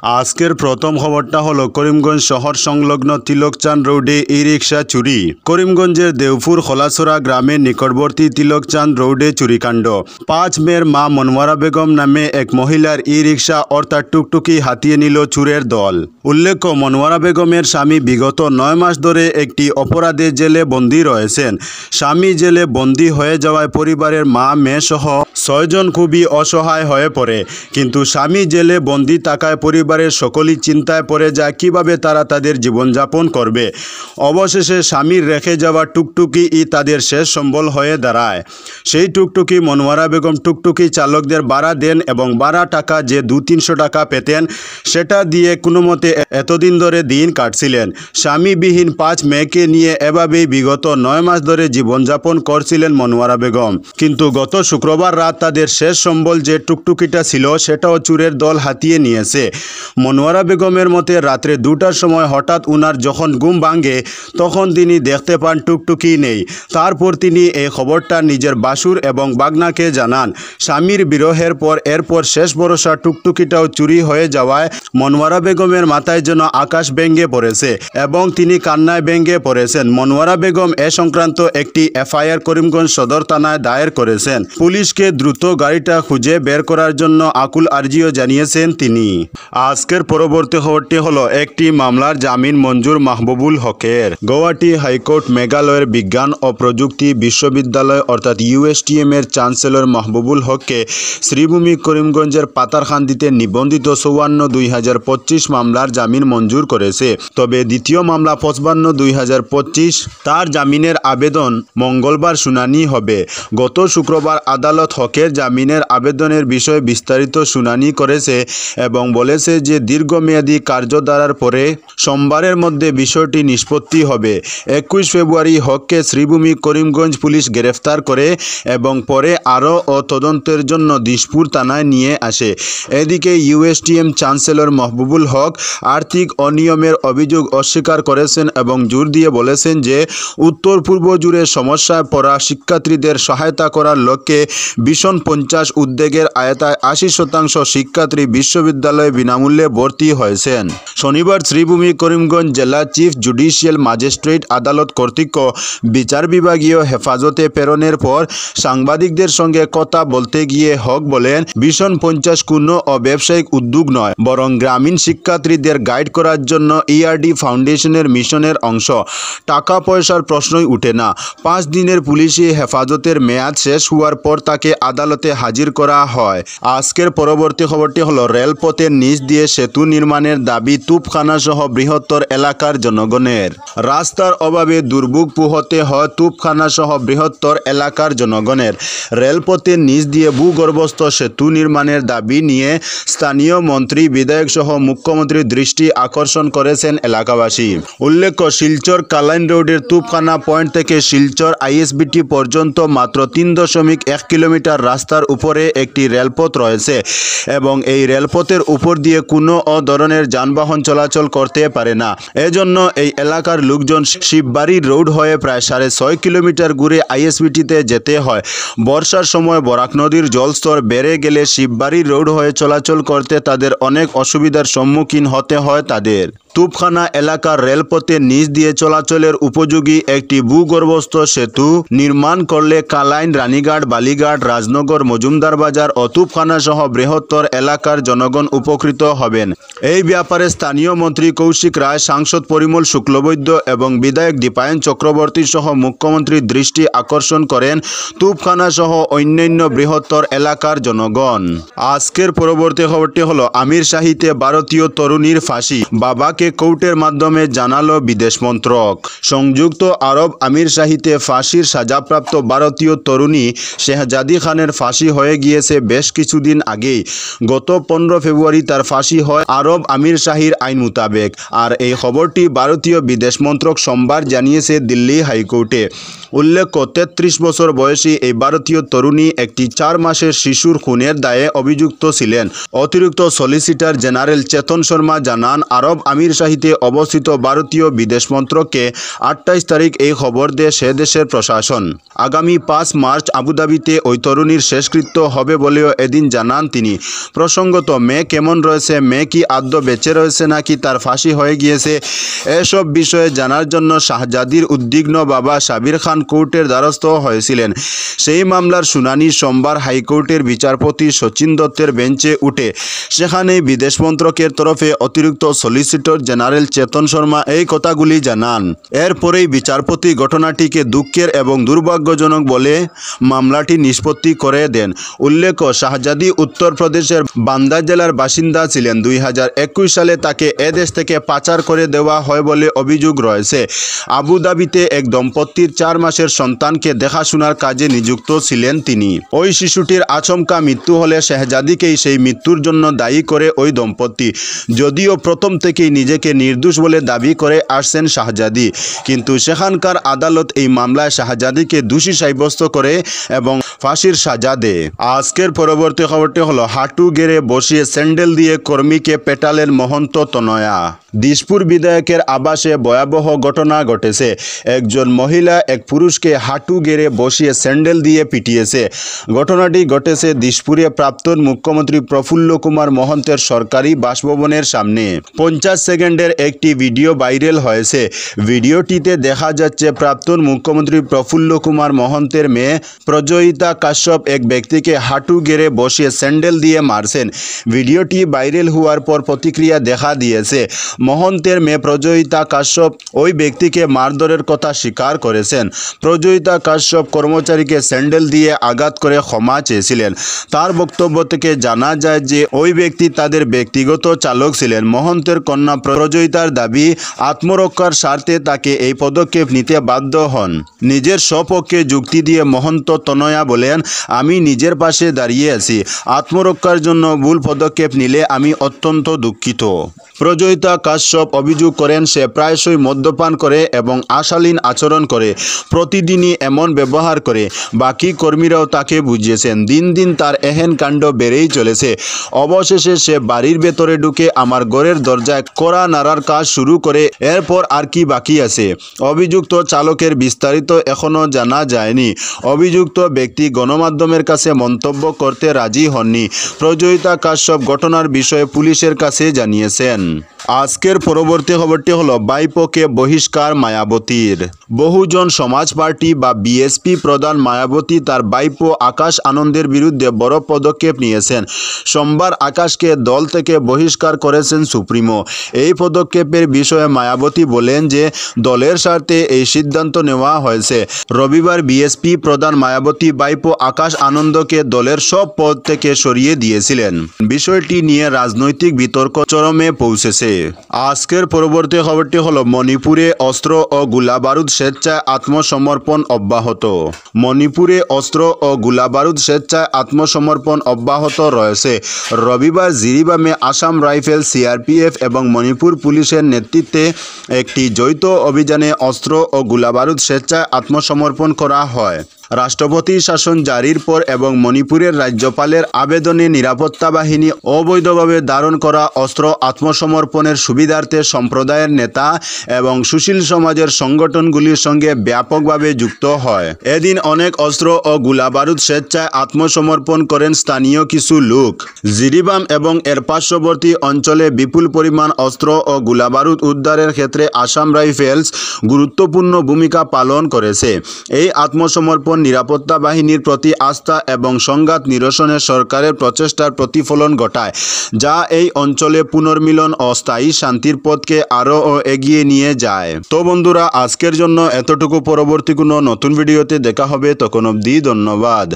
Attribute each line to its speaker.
Speaker 1: আজকের প্রথম খবরটা হলো করিমগঞ্জ শহর সংলগ্ন তিলকচাঁদ রোডে ই রিক্সা চুরি। করিমগঞ্জের দেওপুর খোলাছড়া গ্রামের নিকটবর্তী তিলকচাঁদ রোডে চুরিকাণ্ড। 5 মের মা মনোয়ারা বেগম নামে এক মহিলার ই রিক্সা অর্থাৎ টুকটুকি হাতিয়ে নিল চোরের দল। উল্লেখ্য, মনোয়ারা বেগমের স্বামী বিগত 9 মাস ধরে একটি অপরাধে জেলে বন্দী রয়েছেন। স্বামী জেলে বন্দী হয়ে যাওয়ায় পরিবারের মা মেয়ে সহ 6 জন খুবই অসহায় হয়ে পড়ে। কিন্তু স্বামী জেলে বন্দী থাকায় পরিবারের সকলেই চিন্তায় পড়ে যায় কিভাবে তারা তাদের জীবনযাপন করবে। অবশেষে স্বামীর রেখে যাওয়া টুকটুকি তাদের শেষ সম্বল হয়ে দাঁড়ায়। সেই টুকটুকি মনোয়ারা বেগম টুকটুকি চালকদের ভাড়া দেন এবং ভাড়া টাকা যে 200-300 টাকা পেতেন সেটা দিয়ে কোনো মতে এতদিন ধরে দিন কাটছিলেন। স্বামীবিহীন 5 মেয়েকে নিয়ে এভাবেই বিগত 9 মাস ধরে জীবনযাপন করছিলেন মনোয়ারা বেগম। কিন্তু গত শুক্রবার রাত তাদের শেষ সম্বল যে টুকটুকিটা ছিল সেটাও চোরের দল হাতিয়ে নিয়েছে। মনোয়ারা বেগমের মতে রাত্রে 2টার সময় হঠাৎ উনার যখন ঘুম ভাঙে তখন তিনি দেখতে পান টুকটুকি নেই। তারপর তিনি এই খবরটা নিজের বাসুর এবং বাগনাকে জানান। স্বামীর বিরহের পর এরপর শেষ ভরসা টুকটুকিটাও চুরি হয়ে যাওয়ায় মনোয়ারা বেগমের মাথায় যেন আকাশ ভেঙে পড়েছে এবং তিনি কান্নায় ভেঙে পড়েছেন। মনোয়ারা বেগম এ সংক্রান্ত একটি এফআইআর করিমগঞ্জ সদর থানায় দায়ের করেছেন। পুলিশকে দ্রুত গাড়িটা খুঁজে বের করার জন্য আকুল আর্জিও জানিয়েছেন তিনি। আজকের পরবর্তী খবরটি হলো একটি মামলার জামিন মঞ্জুর মাহবুবুল হকের। গৌহাটি হাইকোর্ট মেঘালয়ের বিজ্ঞান ও প্রযুক্তি বিশ্ববিদ্যালয় অর্থাৎ ইউএসটিএম এর চ্যান্সেলর মাহবুবুল হককে শ্রীভূমি করিমগঞ্জের পাতারখান্দিতে নিবন্ধিত 54/2025 মামলার জামিন মঞ্জুর করেছে। তবে দ্বিতীয় মামলা 55/2025 তার জামিনের আবেদন মঙ্গলবার শুনানি হবে। গত শুক্রবার আদালত হকের জামিনের আবেদনের বিষয়ে বিস্তারিত শুনানি করেছে এবং বলেছে যে দীর্ঘমেয়াদী কার্যধারার পরে সোমবারের মধ্যে বিষয়টি নিষ্পত্তি হবে। 21 ফেব্রুয়ারি হককে শ্রীভূমি করিমগঞ্জ পুলিশ গ্রেফতার করে এবং পরে আরও তদন্তের জন্য দিশপুর থানায় নিয়ে আসে। এদিকে ইউএসটিএম চ্যান্সেলর মাহবুবুল হক আর্থিক অনিয়মের অভিযোগ অস্বীকার করেছেন এবং জোর দিয়ে বলেছেন যে উত্তর পূর্ব জুড়ে সমস্যায় পড়া শিক্ষার্থীদের সহায়তা করার লক্ষ্যে ভিশন 50 উদ্যোগের আয়তায় 80% শিক্ষার্থী বিশ্ববিদ্যালয়ে বিনামূল্যে ভর্তি হয়েছেন। শনিবার শ্রীভূমি করিমগঞ্জ জেলা চিফ জুডিশিয়াল ম্যাজিস্ট্রেট আদালত কর্তৃক বিচার বিভাগীয় হেফাজতে প্রেরণের পর সাংবাদিকদের সঙ্গে কথা বলতে গিয়ে হক বলেন, ভিশন 50 কোনো ব্যবসায়িক উদ্যোগ নয়, বরং গ্রামীণ শিক্ষার্থীদের গাইড করার জন্য ইআরডি ফাউন্ডেশনের মিশনের অংশ। টাকা পয়সার প্রশ্নই উঠে না। 5 দিনের পুলিশি হেফাজতের মেয়াদ শেষ হওয়ার পর তাকে আদালতে হাজির করা হয়। আজকের পরবর্তী খবরটি হলো রেলপথের নিচ দিয়ে সেতু নির্মাণের দাবি তুপখানা সহ বৃহত্তর এলাকার জনগণের। রাস্তার অভাবে দুর্ভোগ পোহাতে হয় তুপখানা সহ বৃহত্তর এলাকার জনগণের। রেলপথের নিচ দিয়ে ভূগর্ভস্থ সেতু নির্মাণের দাবি নিয়ে স্থানীয় মন্ত্রী বিধায়ক সহ মুখ্যমন্ত্রীর দৃষ্টি আকর্ষণ করেছেন এলাকাবাসী। উল্লেখ্য, শিলচর কালাইন রোডের তুপখানা পয়েন্ট থেকে শিলচর আইএসবিটি পর্যন্ত মাত্র 3.1 কিলোমিটার রাস্তার উপরে একটি রেলপথ রয়েছে এবং এই রেলপথের উপর দিয়ে কোনো ধরনের যানবাহন চলাচল করতে পারে না। এজন্য এই এলাকার লোকজন শিববাড়ি রোড হয়ে প্রায় 6.5 কিলোমিটার ঘুরে আইএসবিটিতে যেতে হয়। বর্ষার সময় বরাক নদীর জলস্তর বেড়ে গেলে শিববাড়ি রোড হয়ে চলাচল করতে তাদের অনেক অসুবিধার সম্মুখীন হতে হয় তাদের। তুপখানা এলাকার রেলপথের নিচ দিয়ে চলাচলের উপযোগী একটি ভূগর্ভস্থ সেতু নির্মাণ করলে কালাইন, রানীঘাট, বালিঘাট, রাজনগর, মজুমদার বাজার ও তুপখানা সহ বৃহত্তর এলাকার জনগণ উপকৃত হবেন। এই ব্যাপারে স্থানীয় মন্ত্রী কৌশিক রায়, সাংসদ পরিমল শুক্লবৈদ্য এবং বিধায়ক দীপায়ন চক্রবর্তী সহ মুখ্যমন্ত্রীর দৃষ্টি আকর্ষণ করেন তুপখানা সহ অন্যান্য বৃহত্তর এলাকার জনগণ। আজকের পরবর্তী খবরটি হলো আমির শাহিতে ভারতীয় তরুণীর ফাঁসি, বাবাকে কোর্টের মাধ্যমে জানালো বিদেশ মন্ত্রক। সংযুক্ত আরব আমির শাহিতে ফাঁসির সাজাপ্রাপ্ত ভারতীয় তরুণী শেহজাদি খানের ফাঁসি হয়ে গিয়েছে বেশ কিছুদিন আগেই। গত 15 ফেব্রুয়ারি তার ফাঁসি হয় আরব আমির শাহীর আইন মোতাবেক। আর এই খবরটি ভারতীয় বিদেশ মন্ত্রক সোমবার জানিয়েছে দিল্লি হাইকোর্টে। উল্লেখ্য, 33 বছর বয়সী এই ভারতীয় তরুণী একটি 4 মাসের শিশুর খুনের দায়ে অভিযুক্ত ছিলেন। অতিরিক্ত সলিসিটর জেনারেল চেতন শর্মা জানান, আরব আমির আমির শাহিতে অবস্থিত ভারতীয় বিদেশ মন্ত্রককে 28 তারিখ এই খবর দেয় সে দেশের প্রশাসন। আগামী 5 মার্চ আবুধাবিতে ওই তরুণীর শেষকৃত্য হবে বলেও এদিন জানান তিনি। প্রসঙ্গত, মেয়ে কেমন রয়েছে, মেয়ে কি আদৌ বেঁচে রয়েছে নাকি তার ফাঁসি হয়ে গিয়েছে, এসব বিষয়ে জানার জন্য শাহজাদির উদ্বিগ্ন বাবা সাবির খান কোর্টের দ্বারস্থ হয়েছিলেন। সেই মামলার শুনানি সোমবার হাইকোর্টের বিচারপতি শচীন দত্তের বেঞ্চে উঠে। সেখানেই বিদেশ মন্ত্রকের তরফে অতিরিক্ত সলিসিটর জেনারেল চেতন শর্মা এই কথাগুলি জানান। এরপরেই বিচারপতি ঘটনাটিকে দুঃখের এবং দুর্ভাগ্যজনক বলে মামলাটি নিষ্পত্তি করে দেন। উল্লেখ্য, শাহজাদি উত্তরপ্রদেশের বান্দা জেলার বাসিন্দা ছিলেন। 2021 সালে তাকে এদেশ থেকে পাচার করে দেওয়া হয় বলে অভিযোগ রয়েছে। আবুধাবিতে এক দম্পতির 4 মাসের সন্তানকে দেখাশোনার কাজে নিযুক্ত ছিলেন তিনি। ওই শিশুটির আচমকা মৃত্যু হলে শাহজাদিকেই সেই মৃত্যুর জন্য দায়ী করে ওই দম্পতি। যদিও প্রথম থেকেই নিজেকে নির্দোষ বলে দাবি করে আসছেন শাহজাদি, কিন্তু সেখানকার আদালত এই মামলায় শাহজাদিকে দোষী সাব্যস্ত করে এবং ফাঁসির সাজা দেয়। আজকের পরবর্তী খবরটি হলো, হাঁটু গেড়ে বসিয়ে স্যান্ডেল দিয়ে কর্মীকে পেটালেন মহন্ত তনয়া। দিশপুর বিধায়কের আবাসে ভয়াবহ ঘটনা ঘটেছে। একজন মহিলা এক পুরুষকে হাঁটু গেড়ে বসিয়ে স্যান্ডেল দিয়ে পিটিয়েছে। ঘটনাটি ঘটেছে দিশপুরে প্রাক্তন মুখ্যমন্ত্রী প্রফুল্ল কুমার মহন্তের সরকারি বাসভবনের সামনে। 50 সেকেন্ডের একটি ভিডিও ভাইরাল হয়েছে। ভিডিওটিতে দেখা যাচ্ছে প্রাক্তন মুখ্যমন্ত্রী প্রফুল্ল কুমার মহন্তের মেয়ে প্রজয়িতা কাশ্যপ এক ব্যক্তিকে হাঁটু গেড়ে বসিয়ে স্যান্ডেল দিয়ে মারছেন। ভিডিওটি ভাইরাল হওয়ার পর প্রতিক্রিয়া দেখা দিয়েছে। মহন্তের মেয়ে প্রজয়িতা কাশ্যপ ওই ব্যক্তিকে মারধরের কথা স্বীকার করেছেন। প্রজয়িতা কাশ্যপ কর্মচারীকে স্যান্ডেল দিয়ে আঘাত করে ক্ষমা চেয়েছিলেন। তার বক্তব্য থেকে জানা যায় যে ওই ব্যক্তি তাদের ব্যক্তিগত চালক ছিলেন। মহন্তের কন্যা প্রজয়িতার দাবি, আত্মরক্ষার স্বার্থে তাকে এই পদক্ষেপ নিতে বাধ্য হন। নিজের স্বপক্ষে যুক্তি দিয়ে মহন্ত তনয়া বলেন, আমি নিজের পাশে দাঁড়িয়ে আছি। আত্মরক্ষার জন্য ভুল পদক্ষেপ নিলে আমি অত্যন্ত দুঃখিত। প্রজয়িতা কাশ্যপ অভিযোগ করেন, সে প্রায়শই মদ্যপান করে এবং অশালীন আচরণ করে। প্রতিদিনই এমন ব্যবহার করে। বাকি কর্মীরাও তাকে বুঝিয়েছেন। দিন দিন তার এহেন কাণ্ড বেড়েই চলেছে। অবশেষে সে বাড়ির ভেতরে ঢুকে আমার ঘরের দরজায় কড়া নাড়ার কাজ শুরু করে। এরপর আর কি বাকি আছে? অভিযুক্ত চালকের বিস্তারিত এখনও জানা যায়নি। অভিযুক্ত ব্যক্তি গণমাধ্যমের কাছে মন্তব্য করতে রাজি হননি। প্রজয়িতা কাশ্যপ ঘটনার বিষয়ে পুলিশের কাছে জানিয়েছেন। আজকের পরবর্তী খবরটি হলো, বাইপোকে বহিষ্কার মায়াবতীর। বহুজন সমাজ পার্টি বা বিএসপি প্রধান মায়াবতী তার বাইপো আকাশ আনন্দের বিরুদ্ধে বড় পদক্ষেপ নিয়েছেন। সোমবার আকাশকে দল থেকে বহিষ্কার করেছেন সুপ্রিমো। এই পদক্ষেপের বিষয়ে মায়াবতী বলেন যে দলের স্বার্থে এই সিদ্ধান্ত নেওয়া হয়েছে। রবিবার বিএসপি প্রধান মায়াবতী বাইপো আকাশ আনন্দকে দলের সব পদ থেকে সরিয়ে দিয়েছিলেন। বিষয়টি নিয়ে রাজনৈতিক বিতর্ক চরমে পৌঁছেছে। আজকের পরবর্তী খবরটি হলো, মণিপুরে অস্ত্র ও গোলাবারুদ স্বেচ্ছায় আত্মসমর্পণ অব্যাহত। মণিপুরে অস্ত্র ও গোলাবারুদ স্বেচ্ছায় আত্মসমর্পণ অব্যাহত রয়েছে। রবিবার জিরিবামে আসাম রাইফেল, সিআরপিএফ এবং মণিপুর পুলিশের নেতৃত্বে একটি যৌথ অভিযানে অস্ত্র ও গোলাবারুদ স্বেচ্ছায় আত্মসমর্পণ করা হয়। রাষ্ট্রপতি শাসন জারির পর এবং মণিপুরের রাজ্যপালের আবেদনে নিরাপত্তা বাহিনী অবৈধভাবে ধারণ করা অস্ত্র আত্মসমর্পণের সুবিধার্থে সম্প্রদায়ের নেতা এবং সুশীল সমাজের সংগঠনগুলির সঙ্গে ব্যাপকভাবে যুক্ত হয়। এদিন অনেক অস্ত্র ও গোলাবারুদ স্বেচ্ছায় আত্মসমর্পণ করেন স্থানীয় কিছু লোক। জিরিবাম এবং এর পার্শ্ববর্তী অঞ্চলে বিপুল পরিমাণ অস্ত্র ও গোলাবারুদ উদ্ধারের ক্ষেত্রে আসাম রাইফেলস গুরুত্বপূর্ণ ভূমিকা পালন করেছে। এই আত্মসমর্পণ নিরাপত্তা বাহিনীর প্রতি আস্থা এবং সংঘাত নিরসনে সরকারের প্রচেষ্টার প্রতিফলন ঘটায়, যা এই অঞ্চলে পুনর্মিলন ও স্থায়ী শান্তির পথকে আরও এগিয়ে নিয়ে যায়। তো বন্ধুরা, আজকের জন্য এতটুকু। পরবর্তী কোনো নতুন ভিডিওতে দেখা হবে, তখন অবধি ধন্যবাদ।